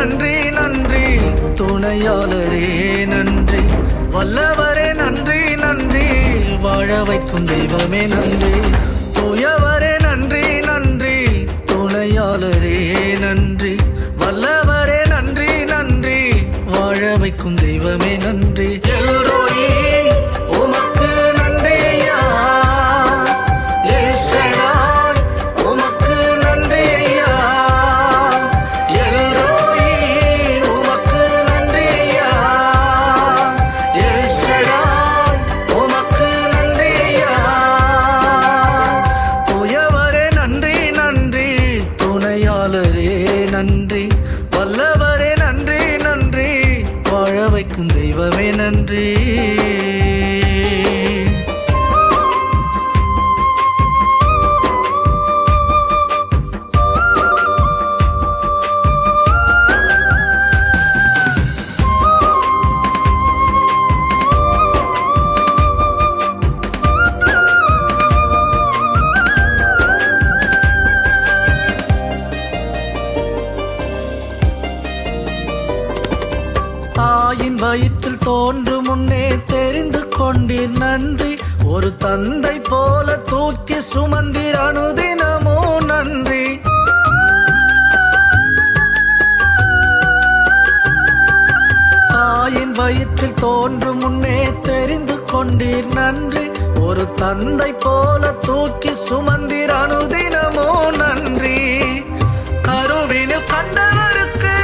நன்றி நன்றி துணையாளரே நன்றி வல்லவரே நன்றி நன்றி வாழ வைக்கும் தெய்வமே நன்றி தூயவரே நன்றி நன்றி துணையாளரே நன்றி வல்லவரே நன்றி நன்றி வாழ வைக்கும் தெய்வமே நன்றி எல்ரோயி உமக்கு நன்றி ஐயா எல் ஷடாய் உமக்கு நன்றி ஐயா எல்ரோயி உமக்கு நன்றி ஐயா எல் ஷடாய் உமக்கு நன்றி ஐயா தூயவரே நன்றி நன்றி துணையாளரே நன்றி வல்லவரே நன்றி நன்றி வாழ வைக்கும் தெய்வமே நன்றி தாயின் வயிற்றில் தோன்றும் முன்னே தெரிந்து கொண்டீர் நன்றி ஒரு தந்தை போல தூக்கி சுமந்தீர் அனுதினமோ நன்றி தாயின் வயிற்றில் தோன்றும் முன்னே தெரிந்து கொண்டீர் நன்றி ஒரு தந்தை போல தூக்கி சுமந்தீர் அனுதினமோ நன்றி கருவினில் கண்டவருக்கு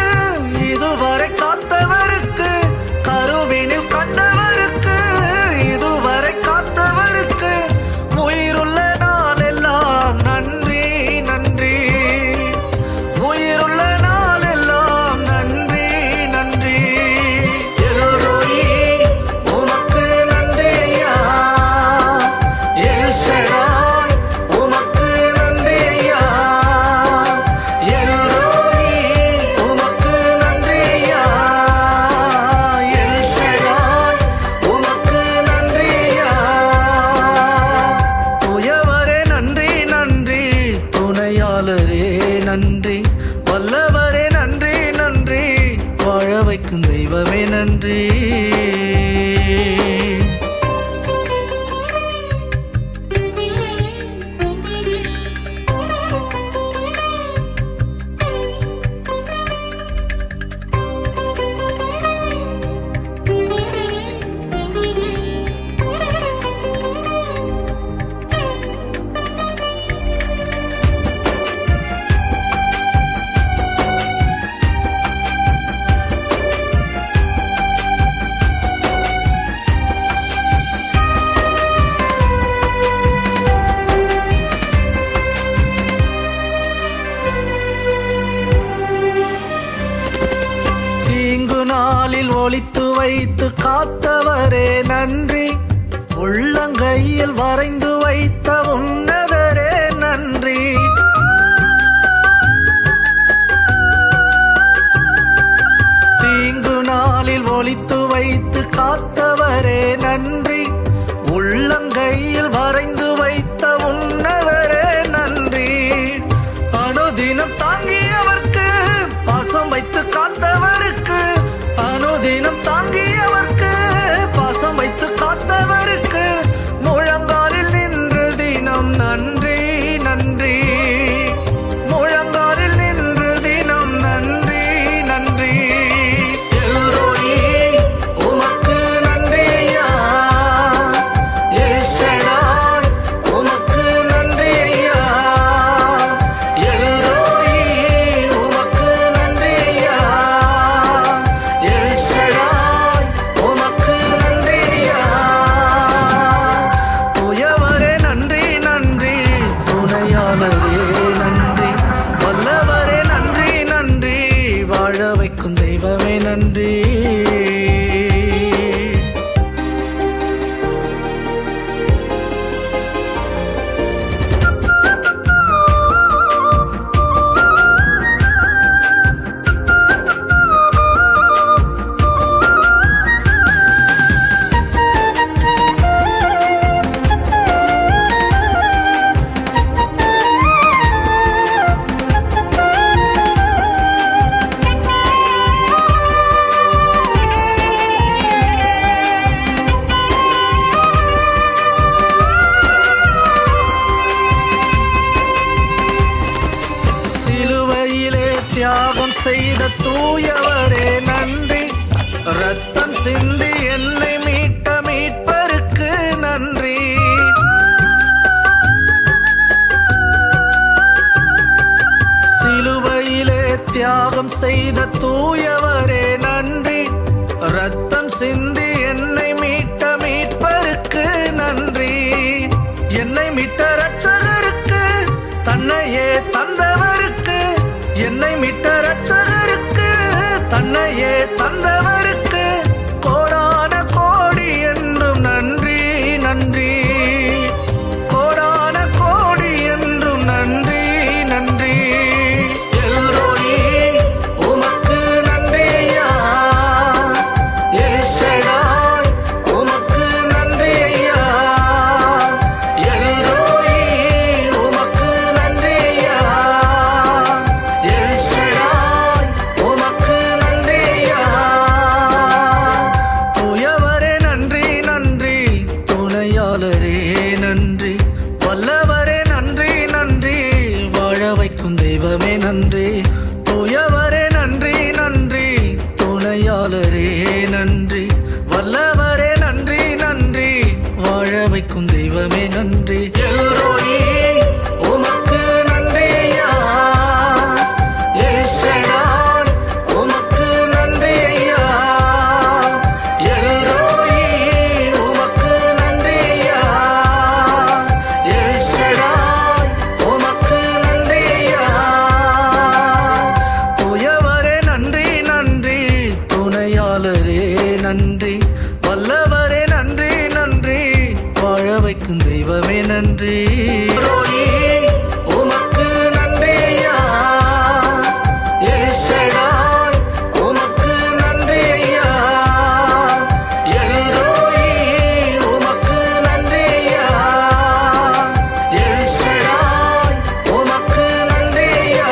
இதுவரை காத்தவருக்கு கருவினில் கண்டவருக்கு இதுவரை காத்தவருக்கு உயிருள்ள நாளெல்லாம் நன்றி நன்றி உயிருள்ள நாளெல்லாம் நன்றி நன்றி எல்ரோயி உமக்கு நன்றி ஐயா எல் ஷடாய் உமக்கு நன்றி ஐயா எல்ரோயி உமக்கு நன்றி ஐயா எல் ஷடாய் உமக்கு நன்றி ஐயா தூயவரே நன்றி நன்றி துணையாளரே நன்றி வல்லவரே நன்றி நன்றி வாழ வைக்கும் தெய்வமே நன்றி தீங்கு நாளில் ஒளித்து வைத்து காத்தவரே நன்றி உள்ளங்கையில் வரைந்து வைத்த உன்னதரே நன்றி தீங்கு நாளில் ஒளித்து வைத்து காத்தவரே நன்றி உள்ளங்கையில் வரைந்து வைத்த உன்னதரே நன்றி அனுதினம் தாங்கியவர்க்கு பாசம் வைத்து காத்தவருக்கு அனுதினம் தாங்கியவர்க்கு பாசம் வைத்து காத்தவருக்கு முழங்காலில் நின்று தினம் நன்றி நன்றி முழங்காலில் நின்று தினம் நன்றி நன்றி எல்ரோயி உமக்கு நன்றி ஐயா எல் ஷடாய் உமக்கு நன்றி ஐயா எல்ரோயி உமக்கு நன்றி ஐயா எல் ஷடாய் உமக்கு நன்றி ஐயா தூயவரே நன்றி நன்றி துணையாளரே நன்றி வல்லவரே நன்றி நன்றி வாழ வைக்கும் தெய்வமே நன்றி தியாகம் செய்த தூயவரே நன்றி. ரத்தம் சிந்தி என்னை மீட்ட மீட்பருக்கு நன்றி. சிலுவையிலே தியாகம் செய்த தூயவரே நன்றி. ரத்தம் சிந்தி என்னை மீட்ட மீட்பருக்கு நன்றி. என்னை மீட்ட ரட்சகருக்கு, தன்னையே தந்தவருக்கு, என்னை மீட்ட ரட்சகருக்கு, தன்னையே தந்தவருக்கு கோடான கோடி என்றும் நன்றி நன்றி. கோடான கோடி என்றும் நன்றி நன்றி. எல்ரோயி உமக்கு நன்றி ஐயா. எல் ஷடாய் உமக்கு நன்றி ஐயா. எல்ரோயி உமக்கு நன்றி ஐயா. எல் ஷடாய் உமக்கு நன்றி ஐயா. தூயவரே நன்றி நன்றி. துணையாளரே நன்றி. வல்லவரே நன்றி நன்றி. வாழ வைக்கும் தெய்வமே நன்றி. தூயவரே நன்றி நன்றி. துணையாளரே நன்றி. வல்லவரே நன்றி நன்றி. வாழ வைக்கும் தெய்வமே நன்றி. எல்ரோயி உமக்கு நன்றி ஐயா. எல் ஷடாய் உமக்கு நன்றி ஐயா. எல்ரோயி உமக்கு நன்றி ஐயா. எல் ஷடாய் உமக்கு நன்றி ஐயா. தூயவரே நன்றி நன்றி. துணையாளரே நன்றி. வல்லவரே நன்றி நன்றி. வாழ வைக்கும் தெய்வமே நன்றி. எல்ரோயி உமக்கு நன்றி ஐயா. எல் ஷடாய் உமக்கு நன்றி ஐயா. எல்ரோயி உமக்கு நன்றி ஐயா. எல் ஷடாய் உமக்கு நன்றி ஐயா.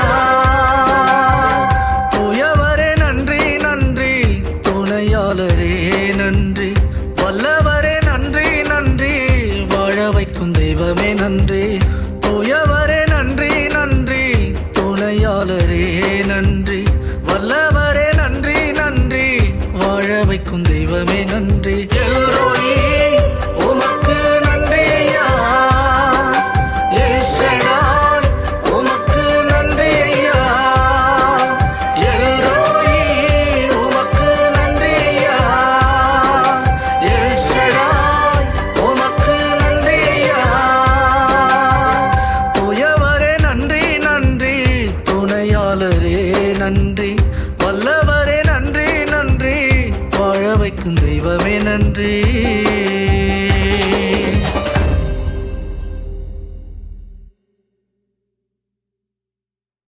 தூயவரே நன்றி நன்றி. துணையாளரே நன்றி. வல்லவரே நன்றி நன்றி. வாழ வைக்கும் தெய்வமே நன்றி. தூயவரே நன்றி நன்றி. துணையாளரே நன்றி. வல்லவரே நன்றி நன்றி. வாழ வைக்கும் தெய்வமே நன்றி. எல்ரோயி உமக்கு நன்றி ஐயா. எல் ஷடாய் உமக்கு நன்றி ஐயா. எல்ரோயி உமக்கு நன்றி ஐயா. எல் ஷடாய் உமக்கு நன்றி ஐயா. தூயவரே நன்றி நன்றி. துணையாளரே நன்றி. வல்லவரே நன்றி நன்றி. வாழ வைக்கும் தெய்வமே நன்றி.